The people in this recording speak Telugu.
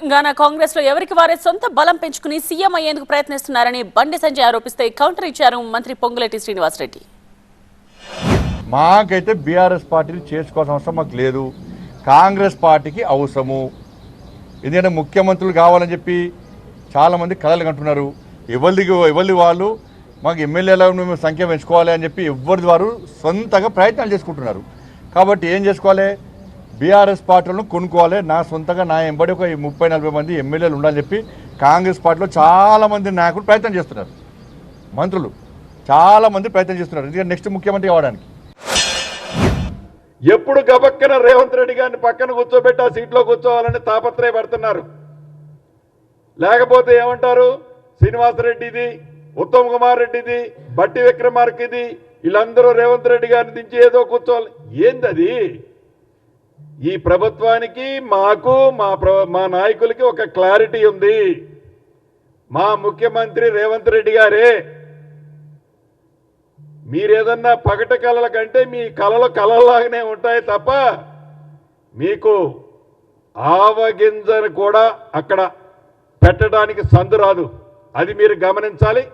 తెలంగాణ కాంగ్రెస్ లో ఎవరికి వారే సొంత బలం పెంచుకుని సీఎం అయ్యేందుకు ప్రయత్నిస్తున్నారని బండి సంజయ్ ఆరోపిస్తే కౌంటర్ ఇచ్చారు మంత్రి పొంగులేటి శ్రీనివాసరెడ్డి. మాకైతే బీఆర్ఎస్ పార్టీని చేసుకోవాల్సిన అవసరం మాకు లేదు, కాంగ్రెస్ పార్టీకి అవసరము. ఎందుకంటే ముఖ్యమంత్రులు కావాలని చెప్పి చాలామంది కలలు కంటున్నారు. ఎవరి వాళ్ళు మాకు ఎమ్మెల్యేలను మేము సంఖ్య పెంచుకోవాలి అని చెప్పి ఎవరి వారు సొంతంగా ప్రయత్నాలు చేసుకుంటున్నారు. కాబట్టి ఏం చేసుకోవాలి, బీఆర్ఎస్ పార్టీలను కొనుక్కోవాలి. నా సొంతంగా నా ఎంబడి ఒక 30-40 మంది ఎమ్మెల్యేలు ఉండాలని చెప్పి కాంగ్రెస్ పార్టీలో చాలామంది నాయకులు ప్రయత్నం చేస్తున్నారు. మంత్రులు చాలామంది ప్రయత్నం చేస్తున్నారు ఎందుకంటే నెక్స్ట్ ముఖ్యమంత్రి కావడానికి. ఎప్పుడు గబక్కన రేవంత్ రెడ్డి గారిని పక్కన కూర్చోబెట్టి ఆ సీట్లో కూర్చోవాలని తాపత్రయపడుతున్నారు. లేకపోతే ఏమంటారు, శ్రీనివాసరెడ్డిది, ఉత్తమ్ కుమార్ రెడ్డిది, బట్టి విక్రమార్కది, వీళ్ళందరూ రేవంత్ రెడ్డి గారిని దించి ఏదో కూర్చోవాలి. ఏందది? ఈ ప్రభుత్వానికి మాకు మా నాయకులకి ఒక క్లారిటీ ఉంది. మా ముఖ్యమంత్రి రేవంత్ రెడ్డి గారే. మీరేదన్నా పగటి కళల కంటే మీ కళలు కళలాగానే ఉంటాయి తప్ప మీకు ఆవగింజను కూడా అక్కడ పెట్టడానికి సందు రాదు. అది మీరు గమనించాలి.